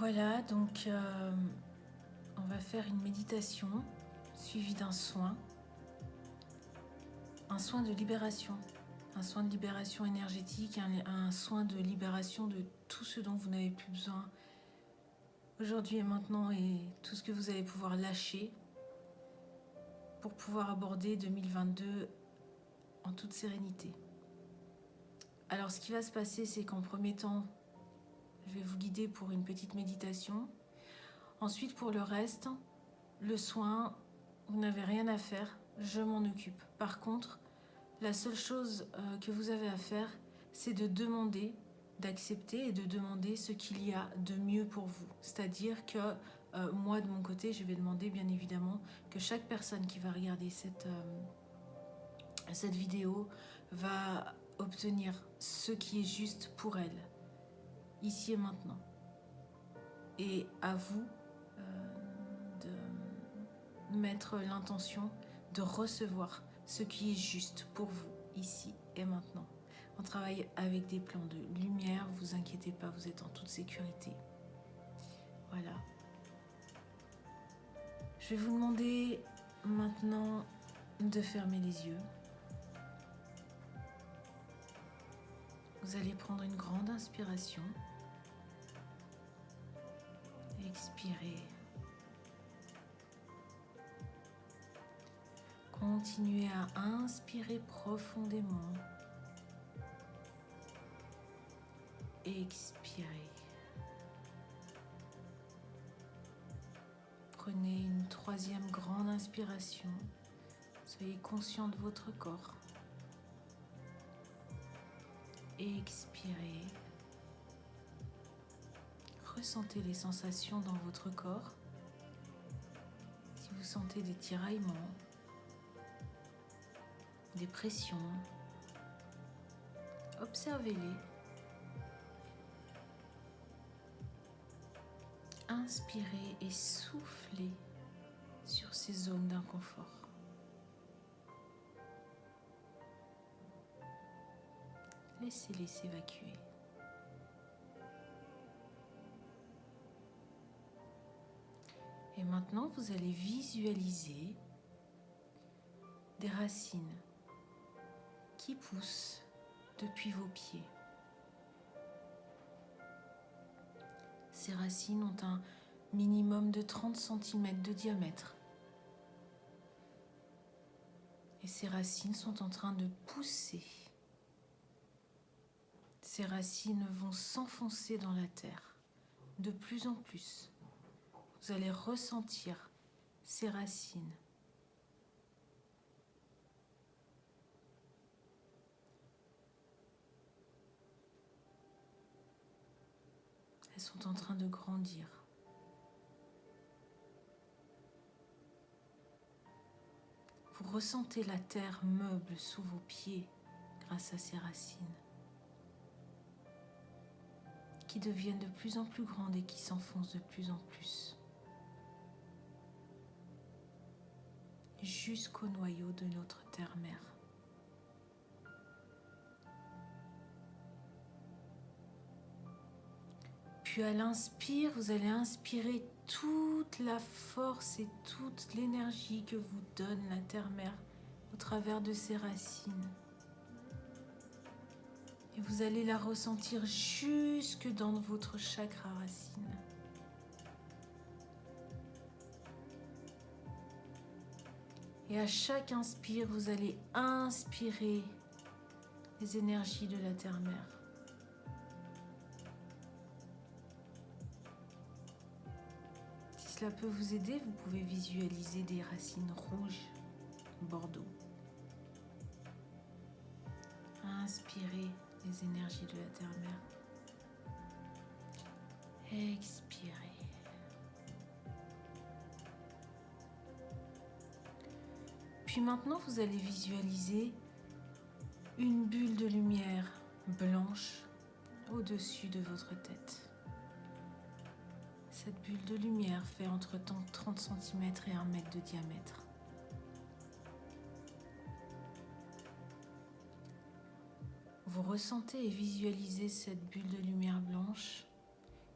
Voilà, donc on va faire une méditation suivie d'un soin. Un soin de libération. Un soin de libération énergétique, un soin de libération de tout ce dont vous n'avez plus besoin aujourd'hui et maintenant, et tout ce que vous allez pouvoir lâcher pour pouvoir aborder 2022 en toute sérénité. Alors ce qui va se passer, c'est qu'en premier temps, je vais vous guider pour une petite méditation. Ensuite, pour le reste, le soin, vous n'avez rien à faire, je m'en occupe. Par contre, la seule chose que vous avez à faire, c'est de demander, d'accepter et de demander ce qu'il y a de mieux pour vous. C'est-à-dire que moi, de mon côté, je vais demander bien évidemment que chaque personne qui va regarder cette vidéo va obtenir ce qui est juste pour elle, ici et maintenant. Et à vous de mettre l'intention de recevoir ce qui est juste pour vous, ici et maintenant. On travaille avec des plans de lumière, vous inquiétez pas, vous êtes en toute sécurité. Voilà. Je vais vous demander maintenant de fermer les yeux. Vous allez prendre une grande inspiration. Expirez. Continuez à inspirer profondément. Expirez. Prenez une troisième grande inspiration. Soyez conscient de votre corps. Expirez. Ressentez les sensations dans votre corps. Si vous sentez des tiraillements, des pressions, observez-les. Inspirez et soufflez sur ces zones d'inconfort. Laissez-les s'évacuer. Et maintenant, vous allez visualiser des racines qui poussent depuis vos pieds. Ces racines ont un minimum de 30 cm de diamètre. Et ces racines sont en train de pousser. Ces racines vont s'enfoncer dans la terre de plus en plus. Vous allez ressentir ces racines. Elles sont en train de grandir. Vous ressentez la terre meuble sous vos pieds grâce à ces racines qui deviennent de plus en plus grandes et qui s'enfoncent de plus en plus jusqu'au noyau de notre terre-mère. Puis à l'inspire, vous allez inspirer toute la force et toute l'énergie que vous donne la terre-mère au travers de ses racines. Et vous allez la ressentir jusque dans votre chakra racine. Et à chaque inspire, vous allez inspirer les énergies de la terre-mère. Si cela peut vous aider, vous pouvez visualiser des racines rouges, bordeaux. Inspirez les énergies de la terre-mère. Expirez. Puis maintenant, vous allez visualiser une bulle de lumière blanche au-dessus de votre tête. Cette bulle de lumière fait entre 30 cm et 1 mètre de diamètre. Vous ressentez et visualisez cette bulle de lumière blanche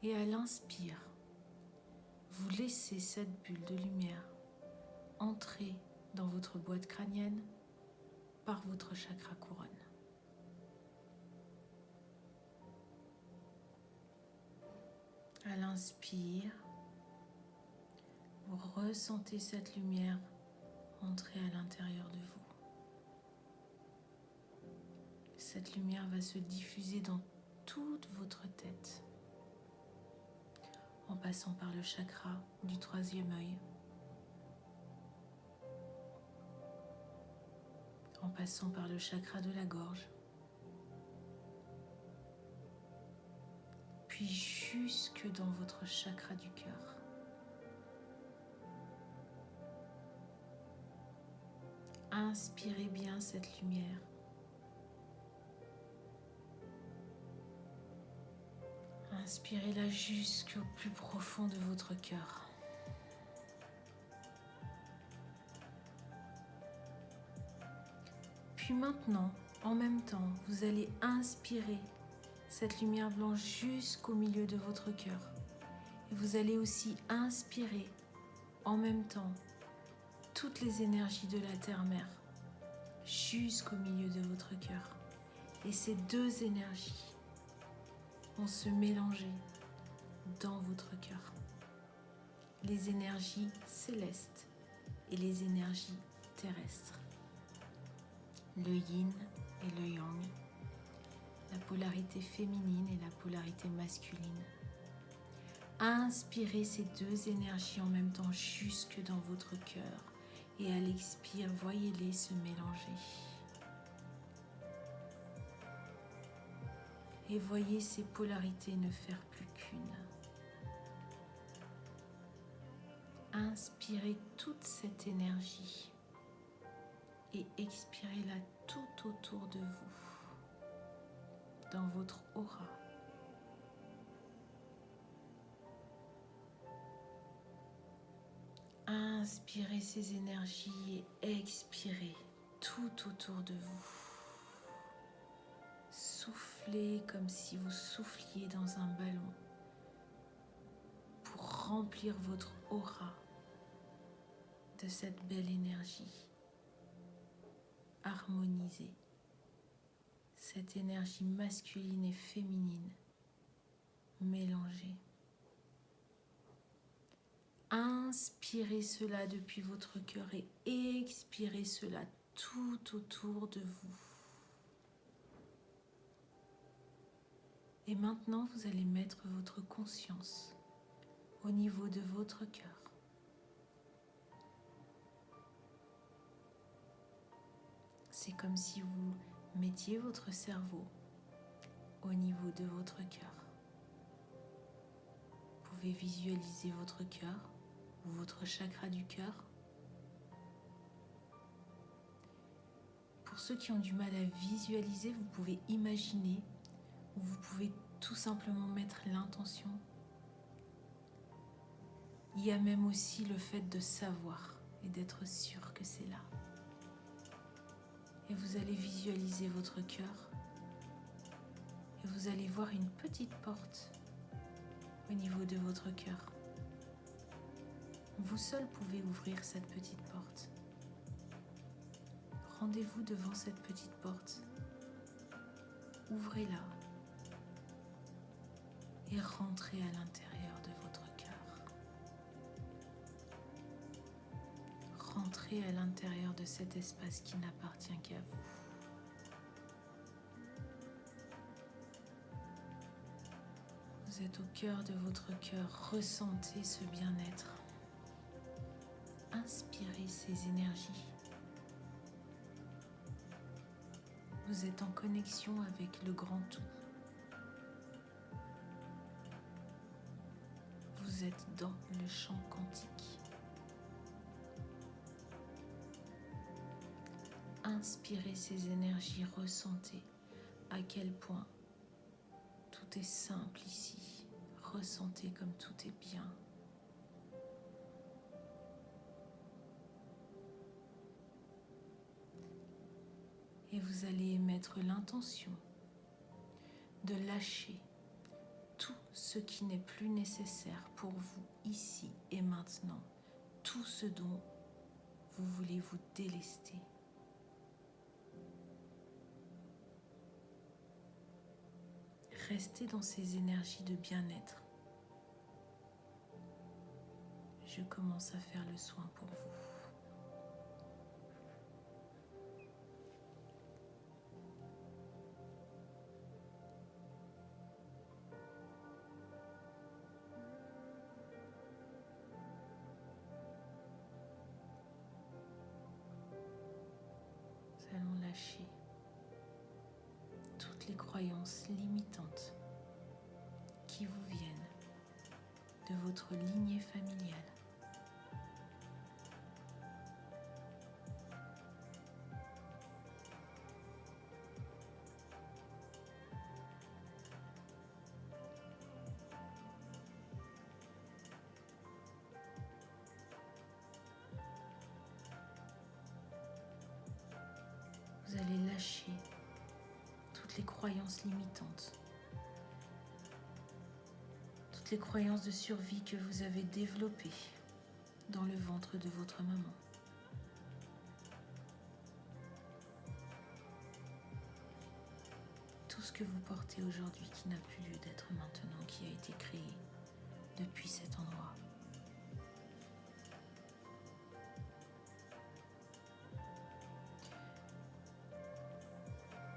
Et à l'inspire, vous laissez cette bulle de lumière entrer dans votre boîte crânienne par votre chakra couronne. À l'inspire, vous ressentez cette lumière entrer à l'intérieur de vous. Cette lumière va se diffuser dans toute votre tête, en passant par le chakra du troisième œil, en passant par le chakra de la gorge, puis jusque dans votre chakra du cœur. Inspirez bien cette lumière. Inspirez-la jusqu'au plus profond de votre cœur. Puis maintenant, en même temps, vous allez inspirer cette lumière blanche jusqu'au milieu de votre cœur. Et vous allez aussi inspirer en même temps toutes les énergies de la terre-mère jusqu'au milieu de votre cœur. Et ces deux énergies vont se mélanger dans votre cœur. Les énergies célestes et les énergies terrestres. Le yin et le yang. La polarité féminine et la polarité masculine. Inspirez ces deux énergies en même temps jusque dans votre cœur. Et à l'expire, voyez-les se mélanger. Et voyez ces polarités ne faire plus qu'une. Inspirez toute cette énergie et expirez-la tout autour de vous, dans votre aura. Inspirez ces énergies et expirez tout autour de vous. Soufflez comme si vous souffliez dans un ballon pour remplir votre aura de cette belle énergie harmonisée, cette énergie masculine et féminine mélangée. Inspirez cela depuis votre cœur et expirez cela tout autour de vous. Et maintenant, vous allez mettre votre conscience au niveau de votre cœur. C'est comme si vous mettiez votre cerveau au niveau de votre cœur. Vous pouvez visualiser votre cœur ou votre chakra du cœur. Pour ceux qui ont du mal à visualiser, vous pouvez imaginer ou vous pouvez tout simplement mettre l'intention. Il y a même aussi le fait de savoir et d'être sûr que c'est là. Et vous allez visualiser votre cœur et vous allez voir une petite porte au niveau de votre cœur. Vous seul pouvez ouvrir cette petite porte. Rendez-vous devant cette petite porte. Ouvrez-la et rentrez à l'intérieur de votre cœur. Rentrez à l'intérieur de cet espace qui n'appartient qu'à vous. Vous êtes au cœur de votre cœur, ressentez ce bien-être. Inspirez ces énergies. Vous êtes en connexion avec le grand tout. Vous êtes dans le champ quantique. Inspirez ces énergies, ressentez à quel point tout est simple ici. Ressentez comme tout est bien. Et vous allez émettre l'intention de lâcher tout ce qui n'est plus nécessaire pour vous ici et maintenant, tout ce dont vous voulez vous délester. Restez dans ces énergies de bien-être. Je commence à faire le soin pour vous. Nous allons lâcher toutes les croyances limitantes qui vous viennent de votre lignée familiale. Vous allez lâcher toutes les croyances limitantes, toutes les croyances de survie que vous avez développées dans le ventre de votre maman. Tout ce que vous portez aujourd'hui qui n'a plus lieu d'être maintenant, qui a été créé depuis cet endroit.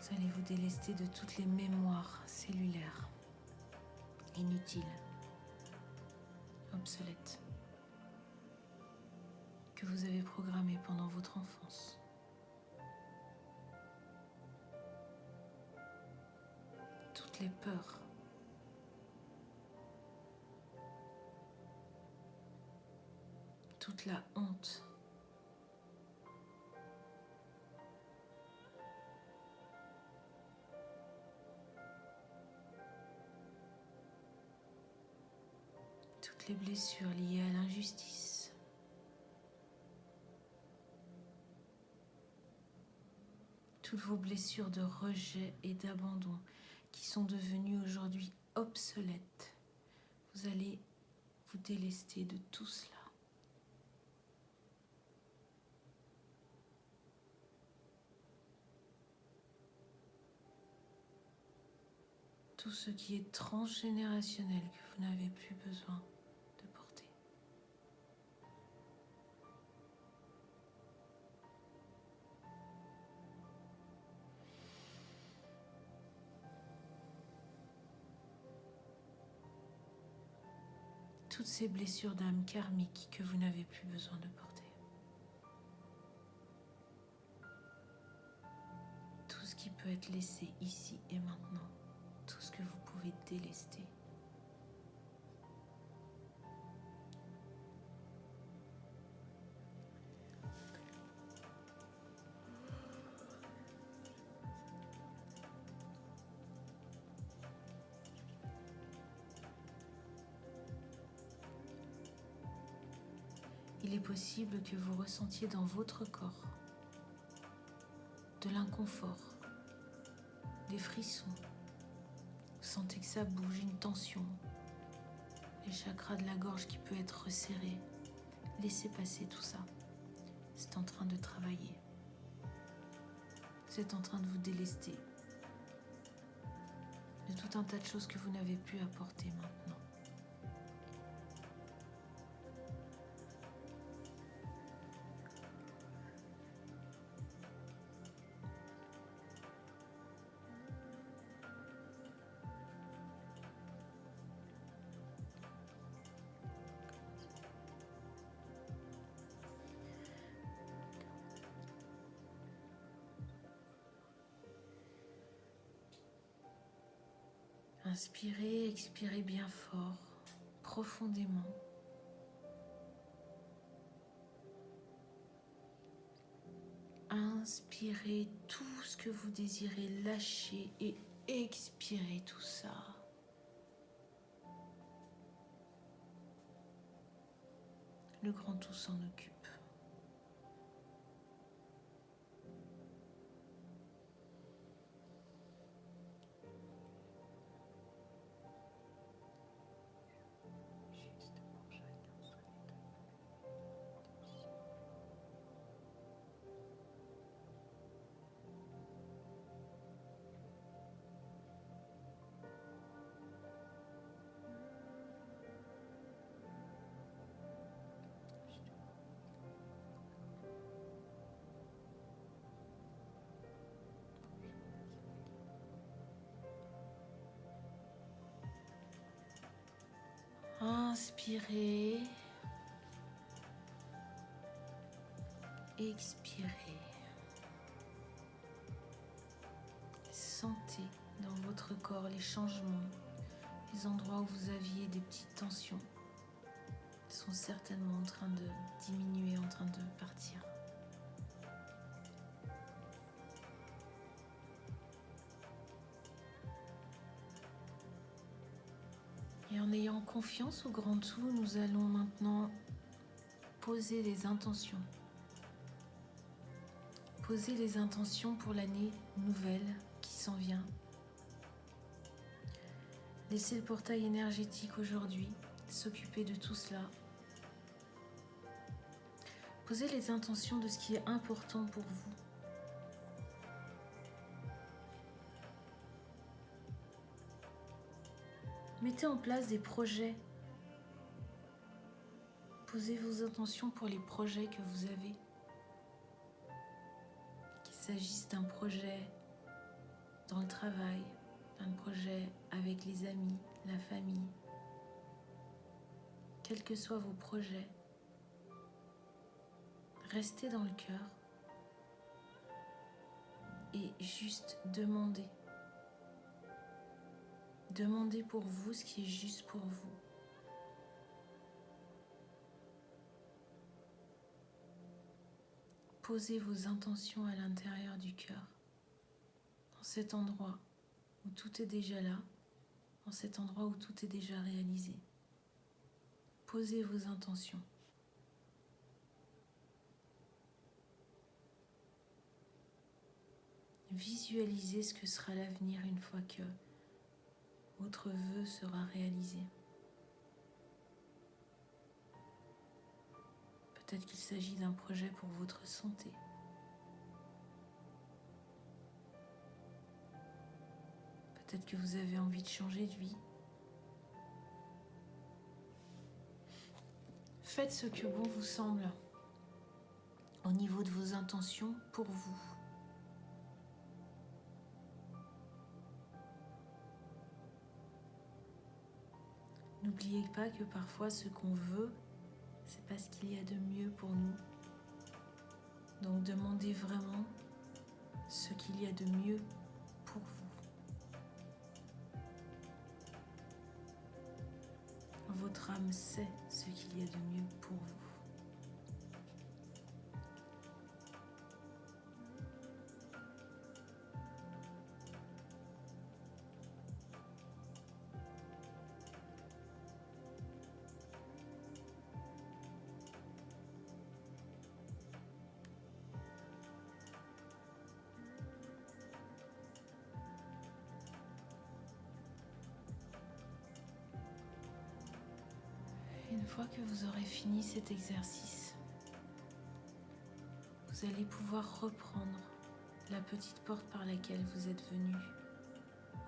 Vous allez vous délester de toutes les mémoires cellulaires, inutiles, obsolètes, que vous avez programmées pendant votre enfance. Toutes les peurs, toute la honte, toutes les blessures liées à l'injustice, toutes vos blessures de rejet et d'abandon qui sont devenues aujourd'hui obsolètes. Vous allez vous délester de tout cela. Tout ce qui est transgénérationnel que vous n'avez plus besoin de porter. Toutes ces blessures d'âme karmiques que vous n'avez plus besoin de porter. Tout ce qui peut être laissé ici et maintenant. Tout ce que vous pouvez délester. Il est possible que vous ressentiez dans votre corps de l'inconfort, des frissons. Vous sentez que ça bouge, une tension, les chakras de la gorge qui peut être resserré. Laissez passer tout ça. C'est en train de travailler. Vous êtes en train de vous délester de tout un tas de choses que vous n'avez plus à porter maintenant. Inspirez, expirez bien fort, profondément. Inspirez tout ce que vous désirez lâcher et expirez tout ça. Le grand tout s'en occupe. Inspirez. Expirez. Sentez dans votre corps les changements, les endroits où vous aviez des petites tensions sont certainement en train de diminuer, en train de partir. Et en ayant confiance au grand tout, nous allons maintenant poser les intentions. Poser les intentions pour l'année nouvelle qui s'en vient. Laissez le portail énergétique aujourd'hui s'occuper de tout cela. Posez les intentions de ce qui est important pour vous. Mettez en place des projets. Posez vos intentions pour les projets que vous avez. Qu'il s'agisse d'un projet dans le travail, d'un projet avec les amis, la famille. Quels que soient vos projets, restez dans le cœur et juste demandez. Demandez pour vous ce qui est juste pour vous. Posez vos intentions à l'intérieur du cœur, dans cet endroit où tout est déjà là, dans cet endroit où tout est déjà réalisé. Posez vos intentions. Visualisez ce que sera l'avenir une fois que votre vœu sera réalisé. Peut-être qu'il s'agit d'un projet pour votre santé. Peut-être que vous avez envie de changer de vie. Faites ce que bon vous semble au niveau de vos intentions pour vous. N'oubliez pas que parfois ce qu'on veut, c'est pas ce qu'il y a de mieux pour nous. Donc demandez vraiment ce qu'il y a de mieux pour vous. Votre âme sait ce qu'il y a de mieux pour vous. Une fois que vous aurez fini cet exercice, vous allez pouvoir reprendre la petite porte par laquelle vous êtes venu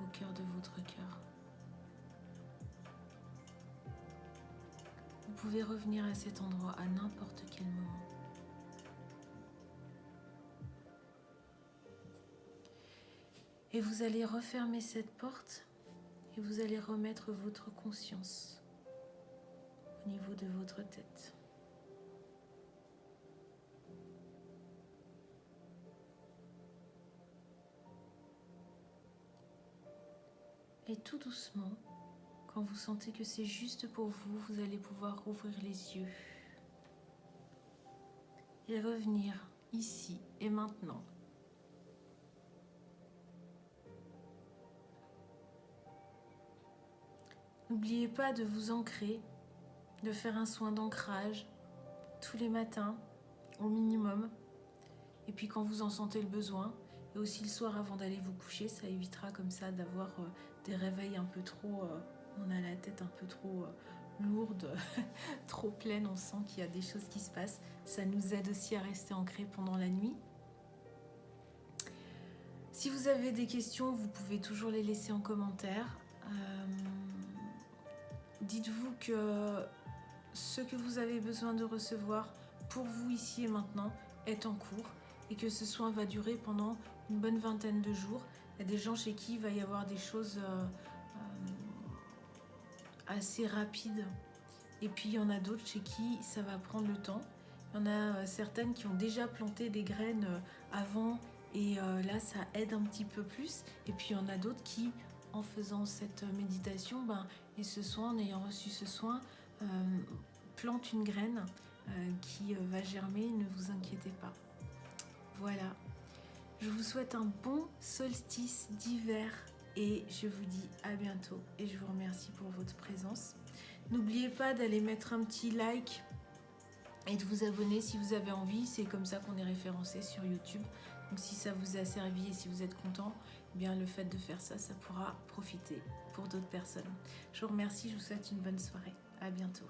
au cœur de votre cœur. Vous pouvez revenir à cet endroit à n'importe quel moment. Et vous allez refermer cette porte et vous allez remettre votre conscience au niveau de votre tête. Et tout doucement, quand vous sentez que c'est juste pour vous, vous allez pouvoir ouvrir les yeux et revenir ici et maintenant. N'oubliez pas de vous ancrer, de faire un soin d'ancrage tous les matins au minimum. Et puis quand vous en sentez le besoin, et aussi le soir avant d'aller vous coucher, ça évitera comme ça d'avoir des réveils un peu trop... on a la tête un peu trop lourde, trop pleine, on sent qu'il y a des choses qui se passent. Ça nous aide aussi à rester ancrés pendant la nuit. Si vous avez des questions, vous pouvez toujours les laisser en commentaire. Dites-vous que ce que vous avez besoin de recevoir pour vous ici et maintenant est en cours et que ce soin va durer pendant une bonne vingtaine de jours. Il y a des gens chez qui il va y avoir des choses assez rapides Et puis il y en a d'autres chez qui ça va prendre le temps. Il y en a certaines qui ont déjà planté des graines avant et là ça aide un petit peu plus. Et puis il y en a d'autres qui, en faisant cette méditation et ce soin, en ayant reçu ce soin, plantent une graine qui va germer, ne vous inquiétez pas. Voilà, je vous souhaite un bon solstice d'hiver et je vous dis à bientôt et je vous remercie pour votre présence. N'oubliez pas d'aller mettre un petit like et de vous abonner si vous avez envie, c'est comme ça qu'on est référencé sur YouTube. Donc si ça vous a servi et si vous êtes content, eh bien le fait de faire ça, ça pourra profiter pour d'autres personnes. Je vous remercie, je vous souhaite une bonne soirée. À bientôt.